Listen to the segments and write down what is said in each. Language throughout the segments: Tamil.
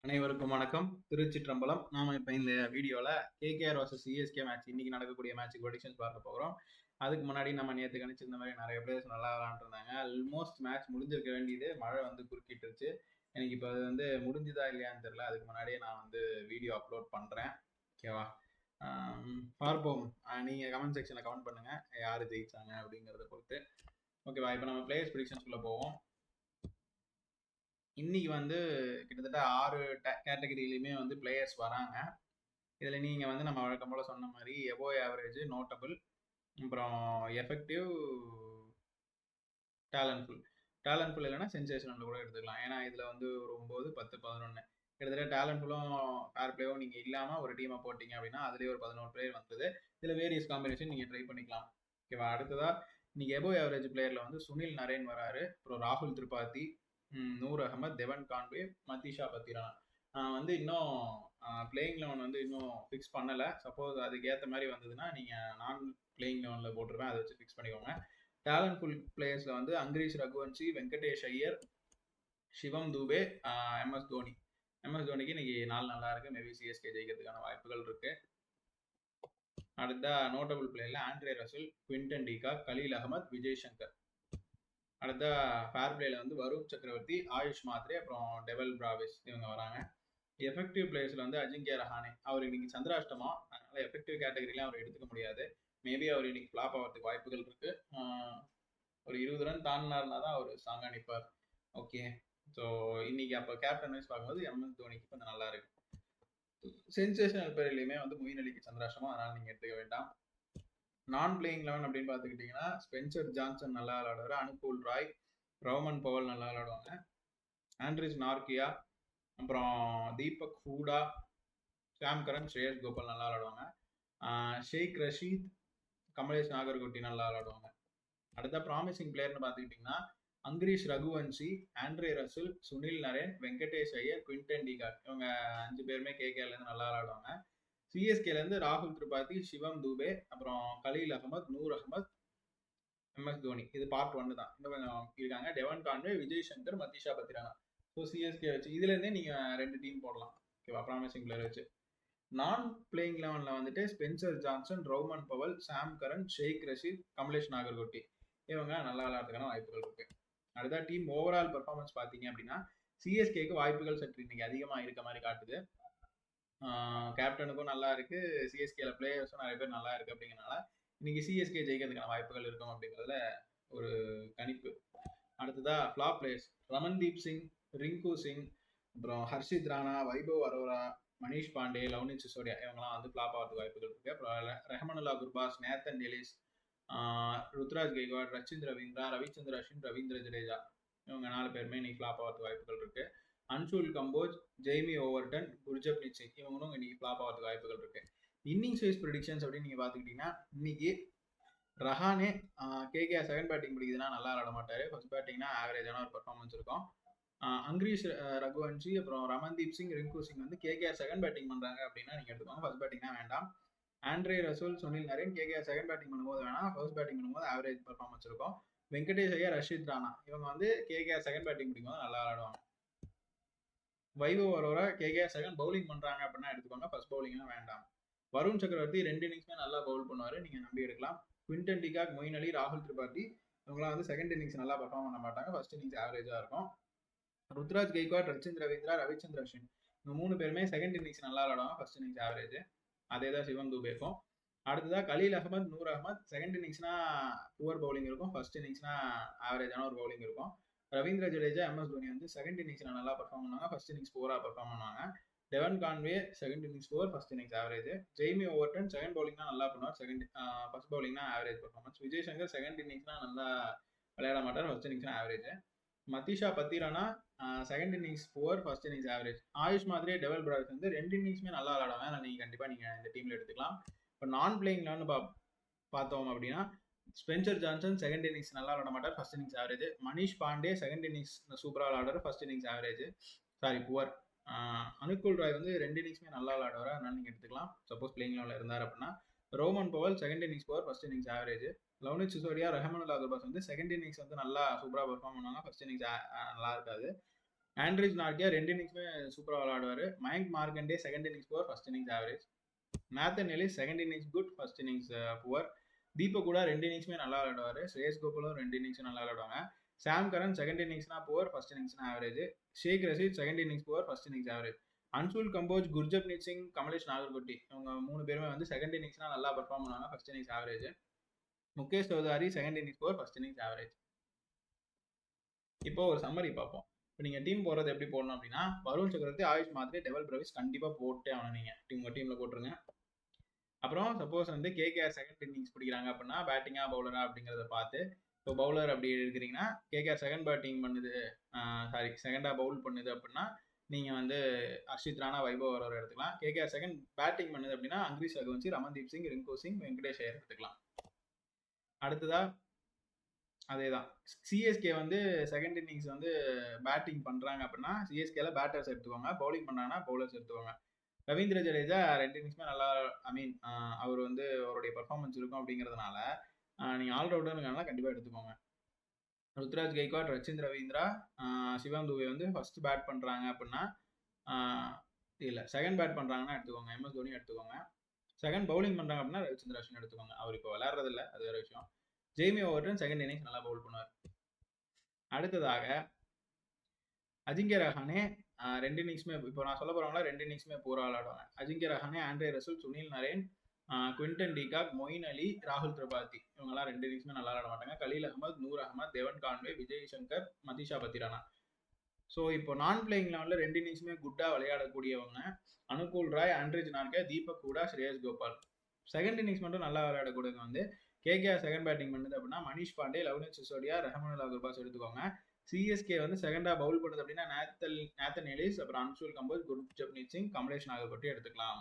அனைவருக்கும் வணக்கம். திருச்சிற்றம்பலம். நாம இப்ப இந்த வீடியோல கேகேஆர் vs சிஎஸ்கே மேட்ச் இன்னைக்கு நடக்கக்கூடிய மேட்சுக்கு ப்ரெடிக்ஷன்ஸ் பார்க்க போகிறோம். அதுக்கு முன்னாடி நம்ம நேற்று கணிச்சிருந்த மாதிரி நிறைய பிளேயர்ஸ் நல்லா விளாண்டுருந்தாங்க. ஆல்மோஸ்ட் மேட்ச் முடிஞ்சிருக்க வேண்டியது, மழை வந்து குறுக்கிட்டுருச்சு. எனக்கு இப்போ அது வந்து முடிஞ்சுதா இல்லையான்னு தெரியல. அதுக்கு முன்னாடியே நான் வந்து வீடியோ அப்லோட் பண்ணுறேன். ஓகேவா? பார்ப்போம். நீங்கள் கமெண்ட் செக்ஷனில் கமெண்ட் பண்ணுங்கள் யார் ஜெயிச்சாங்க அப்படிங்கிறத பொறுத்து. ஓகேவா? இப்போ நம்ம பிளேயர்ஸ் ப்ரெடிக்ஷன்ஸ்குள்ளே போவோம். இன்னைக்கு வந்து கிட்டத்தட்ட 6 கேட்டகரியிலையுமே வந்து பிளேயர்ஸ் வராங்க. இதில் நீங்கள் வந்து நம்ம வழக்கம் போல் சொன்ன மாதிரி எபோ ஆவரேஜ், நோட்டபிள், அப்புறம் எஃபெக்டிவ், டேலண்ட்ஃபுல் இல்லைன்னா சென்சேஷனல் கூட எடுத்துக்கலாம். ஏன்னா இதில் வந்து ஒரு 9, 10, 11 கிட்டத்தட்ட டேலண்ட்ஃபுல்லும் ஃபேர் பிளேவும் நீங்கள் இல்லாமல் ஒரு டீமை போட்டிங்க அப்படின்னா அதுலேயே ஒரு 11 பிளேயர் வந்தது. இதில் வேரியஸ் காம்பினேஷன் நீங்கள் ட்ரை பண்ணிக்கலாம். ஓகேவா? அடுத்ததாக இன்னைக்கு எபோ ஆவரேஜ் பிளேயரில் வந்து சுனில் நரேன் வராரு, அப்புறம் ராகுல் திரிபாதி, நூர் அகமத், டெவன் கான்வே, மதிஷா பத்திரானா. வந்து இன்னும் பிளேயிங் லெவன் வந்து இன்னும் ஃபிக்ஸ் பண்ணலை. சப்போஸ் அதுக்கு ஏற்ற மாதிரி வந்ததுன்னா நீங்கள் நான் பிளேயிங் லெவனில் போட்டுருவேன், அதை வச்சு ஃபிக்ஸ் பண்ணிக்கோங்க. டேலண்ட்ஃபுல் பிளேயர்ஸில் வந்து அங்கிரீஷ் ரகுவன்ஷி, வெங்கடேஷ் ஐயர், சிவம் தூபே, எம்எஸ் தோனி. எம்எஸ் தோனிக்கு இன்னைக்கு நாள் நல்லா இருக்கு. மேபி சிஎஸ்கே ஜெயிக்கிறதுக்கான வாய்ப்புகள் இருக்கு. அடுத்த நோட்டபிள் பிளேயர்ல Andre Russell, Quinton de Kock, Khaleel Ahmed, Vijay Shankar. அடுத்த ஃபேர் பிளேல வந்து வருண் சக்கரவர்த்தி, ஆயுஷ் மாத்ரே, அப்புறம் டெவல் பிராவிஸ் இவங்க வராங்க. எஃபெக்டிவ் பிளேயர்ஸ்ல வந்து அஜிங்கியா ரஹானே. அவர் இன்னைக்கு சந்திராஷ்டமா, அதனால எஃபெக்டிவ் கேட்டகரியில அவர் எடுத்துக்க முடியாது. மேபி அவர் இன்னைக்கு ஃபிளாப் ஆகிறதுக்கு வாய்ப்புகள் இருக்கு. ஒரு 20 ரன் தாண்டினார்னா தான் அவர் ஸ்ட்ராங்கா நிற்பார். ஓகே, ஸோ இன்னைக்கு அப்போ கேப்டன் வைஸ் பார்க்கும்போது எம்எஸ் தோனிக்கு கொஞ்சம் நல்லா இருக்கு. சென்சேஷனல் பேர்லையுமே வந்து மொயின் அலிக்கு சந்திராஷ்டமா, அதனால நீங்க எடுத்துக்க வேண்டாம். நான் பிளேயிங் லெவன் அப்படின்னு பார்த்துக்கிட்டிங்கன்னா ஸ்பென்சர் ஜான்சன் நல்லா விளையாடுவார், அனுகூல் ராய், ரோமன் பவல் நல்லா விளையாடுவாங்க, ஆண்ட்ரிஸ் நார்கியா, அப்புறம் தீபக் ஹூடா, சாம் கரன், ஸ்ரேயஸ் கோபால் நல்லா விளையாடுவாங்க, ஷேக் ரஷீத், கமலேஷ் நாகர்கோட்டி நல்லா விளையாடுவாங்க. அடுத்த ப்ராமிசிங் பிளேயர்னு பார்த்துக்கிட்டிங்கன்னா Angkrish Raghuvanshi, Andre Russell, Sunil Naren, Venkatesh Iyer, Quinton de Kock இவங்க 5 பேருமே கேகேலேருந்து நல்லா விளையாடுவாங்க. சிஎஸ்கேலேருந்து ராகுல் திரிபாதி, சிவம் தூபே, அப்புறம் கலீல் அகமத், நூர் அகமத், எம்எஸ் தோனி. இது பார்ட் 1 தான். இன்னும் கொஞ்சம் இருக்காங்க. டெவன் Conway, Vijay Shankar, Matheesha Pathirana. So CSK வச்சு இதுலேருந்தே நீங்கள் 2 டீம் போடலாம். ஓகேவா? ப்ராமிசிங் பிளேயர் வச்சு. நான் பிளேயிங் லெவனில் வந்துட்டு ஸ்பென்சர் ஜான்சன், ரோமன் பவல், சாம் கரன், ஷேக் ரஷீத், கமலேஷ் நாகர்கோட்டி இவங்க நல்லா விளையாடுறதுக்கான வாய்ப்புகள் இருக்கு. அடுத்த டீம் ஓவரால் பெர்ஃபார்மன்ஸ் பார்த்தீங்க அப்படின்னா சிஎஸ்கேக்கு வாய்ப்புகள் சற்று இன்னைக்கு அதிகமாக இருக்க மாதிரி காட்டுது. கேப்டனுக்கும் நல்லா இருக்கு, சிஎஸ்கேல பிளேயர்ஸும் நிறைய பேர் நல்லா இருக்கு. அப்படிங்கிறனால இன்னைக்கு சிஎஸ்கே ஜெயிக்கிறதுக்கான வாய்ப்புகள் இருக்கும் அப்படிங்கிறதுல ஒரு கணிப்பு. அடுத்ததா ஃபிளாப் பிளேயர்ஸ் ரமன்தீப் சிங், ரிங்கு சிங், அப்புறம் ஹர்ஷித் ராணா, வைபவ் அரோரா, மணிஷ் பாண்டே, லவ்னித் சிசோடியா இவங்கலாம் வந்து ஃபிளாப் ஆகிறதுக்கு வாய்ப்புகள் இருக்கு. அப்புறம் ரெஹமனுல்லா குர்பாஸ், நேத்தன் டெலிஸ், ருத்ராஜ் கெய்க்வாட், ரச்சிந்த் ரவீந்திரா, ரவிச்சந்திர அஸ்வின், ரவீந்திர ஜடேஜா இவங்க 4 பேருமே இன்னைக்கு ஃபிளாப் ஆகிறதுக்கு வாய்ப்புகள் இருக்கு. அன்ஷுல் கம்போஜ், ஜெய்மி ஓவர்டன், குர்ஜப்ரீத் சிங் இவங்களும் இன்னைக்கு ஃபிளாப் ஆகிறதுக்கு வாய்ப்புகள் இருக்கு. இன்னிங்ஸ் வைஸ் ப்ரெடிக்ஷன்ஸ் அப்படின்னு நீங்க பாத்துக்கிட்டீங்கன்னா இன்னைக்கு ரஹானே கேகேஆர் செகண்ட் பேட்டிங் பிடிக்குதுன்னா நல்லா விளாட மாட்டாரு. ஃபர்ஸ்ட் பேட்டிங்னா ஆவரேஜான ஒரு பர்ஃபார்மன்ஸ் இருக்கும். அங்கிரீஷ் ரகுவன்ஷி, அப்புறம் ரமன்தீப் சிங், ரிங்கு சிங் வந்து கேகேஆர் செகண்ட் பேட்டிங் பண்றாங்க அப்படின்னா நீங்க எடுத்துக்கோங்க. ஃபர்ஸ்ட் பேட்டிங்னா வேண்டாம். Andre Russell, Sunil Narine KKR second batting பண்ணும்போது வேணா, ஃபர்ஸ்ட் பேட்டிங் பண்ணும்போது ஆவரேஜ் பர்ஃபார்மன்ஸ் இருக்கும். வெங்கடேஷ் ஐயர், ரஷித் ராணா இவங்க வந்து கேகேஆர் செகண்ட் பேட்டிங் பிடிக்கும்போது நல்லா விளாடுவாங்க. Vaibhav Arora KKR second bowling பண்றாங்க அப்படின்னா எடுத்துக்கோங்க. ஃபர்ஸ்ட் பவுலிங்லாம் வேண்டாம். வருண் சக்கரவர்த்தி 2 இன்னிங்ஸ்மே நல்லா பவுல் பண்ணுவாரு, நீங்க நம்பி எடுக்கலாம். குவிண்டன் டிகாக், மொயின் அலி, ராகுல் திரிபாதி இவங்களாம் வந்து செகண்ட் இன்னிங்ஸ் நல்லா பர்ஃபார்ம் பண்ண மாட்டாங்க, ஃபர்ஸ்ட் இன்னிங்ஸ் ஆவரேஜா இருக்கும். ருத்ராஜ் கெய்க்வாட், ரச்சிந்த் ரவீந்திரா, ரவிச்சந்திர அஸ்வின் இந்த 3 பேருமே செகண்ட் இன்னிங்ஸ் நல்லா விளாடுவாங்க, ஃபர்ஸ்ட் இன்னிங்ஸ் ஆவரேஜ். அதே தான் சிவம் தூபேக்கும். அடுத்ததா கலீல் அகமத், நூர் அகமத் செகண்ட் இன்னிங்ஸ்னா புவர் பவுலிங் இருக்கும், ஃபர்ஸ்ட் இன்னிங்ஸ்னா ஆவரேஜான ஒரு பவுலிங் இருக்கும். ரவீந்திர ஜடேஜா, எம்எஸ் தோனி வந்து செகண்ட் இன்னிங்ஸ்ல நல்லா பர்ஃபார்ம் பண்ணுவாங்க, ஃபர்ஸ்ட் இன்னிங்ஸ் புவரா பர்ஃபார்ம் பண்ணுவாங்க. Devon Conway second innings poor, first innings average. Jamie Overton second பவுலிங்னா நல்லா பண்ணுவார், ஃபர்ஸ்ட் பவுலிங்னா average performance. Vijay Shankar second இன்னிங்ஸ்னா நல்லா விளையாட மாட்டார், ஃபர்ஸ்ட் இன்னிங்ஸ்னா average. Matheesha Pathirana second innings poor, first innings average. Ayush மாதிரி டெவல் பிராவிஸ் வந்து 2 இன்னிங்ஸ்மே நல்லா விளையாடுவாங்க, அதனால நீங்க கண்டிப்பா நீங்க இந்த டீம்ல எடுத்துக்கலாம். இப்போ நான் பிளேயிங் லெவன் பார்த்தோம் அப்படின்னா ஸ்பென்சர் ஜான்சன் செகண்ட் இன்னிங்ஸ் நல்லா விளாட மாட்டார், first innings average. Manish Pandey second innings சூப்பராக விளாடுவார், first innings average, sorry poor. Anukul Roy வந்து 2 இன்னிங்ஸ்மே நல்லா விளாடுவார், அதனால நீங்கள் எடுத்துக்கலாம் சப்போஸ் பிளேயிங் லெவலில் இருந்தார் அப்படின்னா. Rovman Powell second innings poor, first innings average. Luvnith Sisodia, Rahmanullah Gurbaz வந்து செகண்ட் இன்னிங்ஸ் வந்து நல்லா சூப்பராக பெர்ஃபார்ம் பண்ணுவாங்க, ஃபர்ஸ்ட் இன்னிங்ஸ் நல்லா இருக்காது. ஆண்ட்ரிஜ் நார்கியா 2 இன்னிங்ஸுமே சூப்பரா விளையாடுவாரு. Mayank Markande second innings poor, first innings average. Nathan Ellis second innings good, first innings poor. Deepak கூட 2 இன்னிங்ஸுமே நல்லா விளையாடுவாரு. ஸ்ரேயஸ் கோகுலும் 2 இன்னிங்ஸும் நல்லா விளையாடுவாங்க. சாம் கரன் செகண்ட் இன்னிங்ஸ்னா புவர், ஃபர்ஸ்ட் இன்னிங்ஸ்னா average. Shaik Rasheed second innings poor, first innings average. Anshul Kamboj, Gurjapneet Singh, Kamlesh Nagarkoti இவங்க 3 பேருமே வந்து செகண்ட் இன்னிங்ஸ்னா நல்லா பெர்ஃபார்ம் பண்ணுவாங்க, first innings average. Mukesh Choudhary second innings poor, first innings average. இப்போ ஒரு சம்மரி பார்ப்போம். இப்போ நீங்கள் டீம் போடுறது எப்படி போடணும் அப்படின்னா, வருண் சக்கரவர்த்தி, ஆயுஷ் மாத்ரே, டெவல் பிரவிஸ் கண்டிப்பாக போட்டே ஆகணும். நீங்கள் உங்கள் டீமில் போட்டுருங்க. அப்புறம் சப்போஸ் வந்து கேகேஆர் செகண்ட் இன்னிங்ஸ் பிடிக்கிறாங்க அப்படின்னா பேட்டிங்கா பவுலரா அப்படிங்கிறத பார்த்து, இப்போ பவுலர் அப்படி இருக்கிறீங்கன்னா கேகேஆர் செகண்ட் பேட்டிங் பண்ணுது, செகண்டாக பவுல் பண்ணுது அப்படின்னா நீங்கள் வந்து அர்ஷித் ராணா, வைபவ் வரவர் எடுத்துக்கலாம். கேகேஆர் செகண்ட் பேட்டிங் பண்ணுது அப்படின்னா அங்கிரீஷ் ரகுவன்சி, ரமன்தீப் சிங், ரிங்கு சிங், வெங்கடேஷ் ஐயர் எடுத்துக்கலாம். அடுத்ததா அதே தான் சிஎஸ்கே வந்து செகண்ட் இன்னிங்ஸ் வந்து பேட்டிங் பண்ணுறாங்க அப்படின்னா சிஎஸ்கேல பேட்டர்ஸ் எடுத்துக்கோங்க, பவுலிங் பண்ணாங்கன்னா பவுலர்ஸ் எடுத்துக்கோங்க. ரவீந்திர ஜடேஜா 2 இன்னிங்ஸுமே நல்லா, அவர் வந்து அவருடைய பர்ஃபார்மன்ஸ் இருக்கும் அப்படிங்கிறதுனால நீங்கள் ஆல்ரவுண்டர்னால கண்டிப்பாக எடுத்துக்கோங்க. ருத்ராஜ் கெய்க்வாட், ரச்சின் ரவீந்திரா, சிவம் துபே வந்து ஃபர்ஸ்ட் பேட் பண்ணுறாங்க அப்படின்னா இல்லை செகண்ட் பேட் பண்ணுறாங்கன்னா எடுத்துக்கோங்க, எம்எஸ் தோனி எடுத்துக்கோங்க. செகண்ட் பவுலிங் பண்ணுறாங்க அப்படின்னா ரவிச்சந்திர அஸ்வின் எடுத்துக்கோங்க. அவர் இப்போ விளையாடுறது இல்லை, அது வேறு விஷயம். ஜெய்மி ஓவர்டன் செகண்ட் இன்னிங்ஸ் நல்லா பவுல் பண்ணுவார். அடுத்ததாக அஜிங்கிய ரஹானே 2 இன்னிங்ஸுமே, இப்போ நான் சொல்ல போகிறவங்களா 2 இன்னிங்ஸுமே பூரா விளையாடுவாங்க. Ajinkya Rahane, Andre Russell, Sunil Naren, Quinton de Kock, Moeen அலி, ராகுல் திரிபாதி இவங்கெல்லாம் 2 இன்னிங்ஸுமே நல்லா விளையாட மாட்டாங்க. கலீல் அகமது, நூர் அகமது, தேவன் கான்வே, விஜய் சங்கர், மதிஷா பத்திரானா. ஸோ இப்போ நான் பிளேயிங் லெவலில் 2 இன்னிங்ஸுமே குட்டாக விளையாடக்கூடியவங்க அனுகூல் ராய், ஆண்ட்ரிஜ் நார்கே, தீபக் ஹூடா, ஸ்ரேயஸ் கோபால். செகண்ட் இன்னிங்ஸ் மட்டும் நல்லா விளையாடக்கூடியவங்க வந்து கேகேஆர் செகண்ட் பேட்டிங் பண்ணுது அப்படின்னா மனிஷ் பாண்டே, லவ்னித் சிசோடியா, ரஹமானுல்லா குர்பாஸ் எடுத்துக்கோங்க. சிஎஸ்கே வந்து செகண்டாக பவுல் பண்ணுது அப்படின்னா நாத்தன் எலிஸ், அப்புறம் அன்சுல் கம்போஜ், குர்ஜப்னீத் சிங், கமலேஷ் நாகர்கோட்டி எடுத்துக்கலாம்.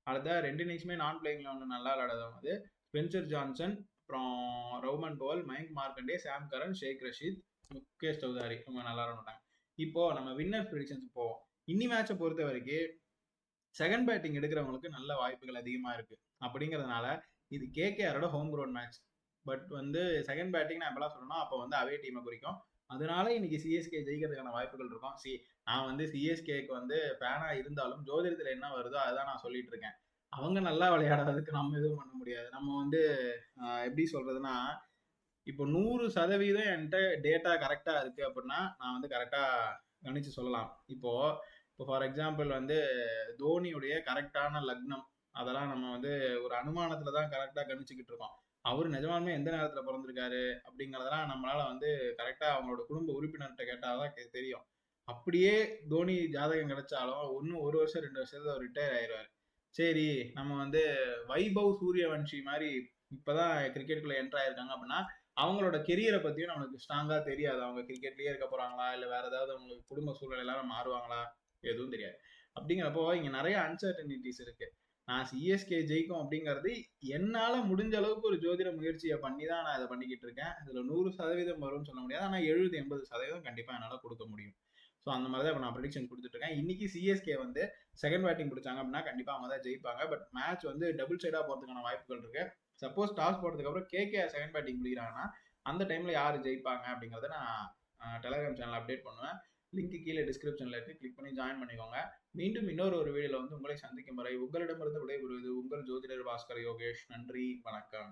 அடுத்த 2 இன்னிங்ஸுமே நான் பிளேயிங் லெவலில் நல்லா விளையாடுறவங்க வந்து ஸ்பென்சர் ஜான்சன், அப்புறம் ரவுமன் பவல், மயங்க் மார்க்கண்டே, சாம் கரன், ஷேக் ரஷீத், முகேஷ் சௌதாரி இவங்க நல்லா விளையாடுறாங்க. இப்போ நம்ம வின்னர் ப்ரெடிக்ஷன்ஸ் போவோம். இன்னி மேட்சை பொறுத்த வரைக்கும் செகண்ட் பேட்டிங் எடுக்கிறவங்களுக்கு நல்ல வாய்ப்புகள் அதிகமாக இருக்கு. அப்படிங்கிறதுனால இது கேகேஆரோட ஹோம் கிரவுண்ட் மேட்ச். பட் வந்து செகண்ட் பேட்டிங் நான் எப்பெல்லாம் சொல்லணும் அப்போ வந்து அவே டீமை குறிக்கும். அதனால இன்னைக்கு சிஎஸ்கே ஜெயிக்கிறதுக்கான வாய்ப்புகள் இருக்கும். நான் வந்து சிஎஸ்கேக்கு வந்து ஃபேனா இருந்தாலும் ஜோதிடத்தில் என்ன வருதோ அதுதான் நான் சொல்லிட்டு இருக்கேன். அவங்க நல்லா விளையாடாததுக்கு நம்ம எதுவும் பண்ண முடியாது. நம்ம வந்து எப்படி சொல்றதுன்னா, இப்போ 100% என்கிட்ட டேட்டா கரெக்டா இருக்கு அப்படின்னா நான் வந்து கரெக்டா கணிச்சு சொல்லலாம். இப்போ ஃபார் எக்ஸாம்பிள் வந்து தோனியுடைய கரெக்டான லக்னம் அதெல்லாம் நம்ம வந்து ஒரு அனுமானத்துல தான் கரெக்டா கணிச்சுக்கிட்டு இருக்கோம். அவர் நிஜமாலுமே எந்த நேரத்துல பிறந்திருக்காரு அப்படிங்கறதெல்லாம் நம்மளால வந்து கரெக்டா அவங்களோட குடும்ப உறுப்பினர்கிட்ட கேட்டாதான் தெரியும். அப்படியே தோனி ஜாதகம் கிடைச்சாலும் ஒரு வருஷம் 2 வருஷத்துல அவர் ரிட்டையர் ஆயிடுவாரு. சரி, நம்ம வந்து வைபவ் சூரியவன்ஷி மாதிரி இப்பதான் கிரிக்கெட்டுக்குள்ள என்டர் ஆயிருக்காங்க அப்படின்னா அவங்களோட கெரியரை பத்தியும் நம்மளுக்கு ஸ்ட்ராங்கா தெரியாது. அவங்க கிரிக்கெட்லயே இருக்க போறாங்களா இல்ல வேற ஏதாவது அவங்களுக்கு குடும்ப சூழ்நிலை எல்லாம் மாறுவாங்களா எதுவும் தெரியாது. அப்படிங்கிறப்போ இங்க நிறைய அன்சர்டனிட்டிஸ் இருக்கு. நான் சிஎஸ்கே ஜெயிக்கும் அப்படிங்கிறது என்னால முடிஞ்ச அளவுக்கு ஒரு ஜோதிட முயற்சியை பண்ணி தான் நான் இதை பண்ணிக்கிட்டு இருக்கேன். இதுல 100% வரும்னு சொல்ல முடியாது, ஆனா 70-80% கண்டிப்பா என்னால கொடுக்க முடியும். ஸோ அந்த மாதிரி தான் இப்போ நான் ப்ரெடிக்ஷன் கொடுத்துட்டு இருக்கேன். இன்னைக்கு சிஎஸ்கே வந்து செகண்ட் பேட்டிங் பிடிச்சாங்க அப்படின்னா கண்டிப்பா அவங்க தான் ஜெயிப்பாங்க. பட் மேட்ச் வந்து டபுள் சைடா போறதுக்கான வாய்ப்புகள் இருக்கு. சப்போஸ் டாஸ் போடுறதுக்கு அப்புறம் கேகேஆர் செகண்ட் பேட்டிங் பிடிக்கிறாங்கன்னா அந்த டைம்ல யாரு ஜெயிப்பாங்க அப்படிங்கறத நான் டெலிகிராம் சேனல் அப்டேட் பண்ணுவேன். லிங்க் கீழே டிஸ்கிரிப்ஷன்ல இருக்கு, கிளிக் பண்ணி ஜாயின் பண்ணிக்கோங்க. மீண்டும் இன்னொரு வீடியோல வந்து உங்களை சந்திக்கும் வரை உங்களிடமிருந்து விடைபெறுவது உங்கள் ஜோதிடர் பாஸ்கர் யோகேஷ். நன்றி, வணக்கம்.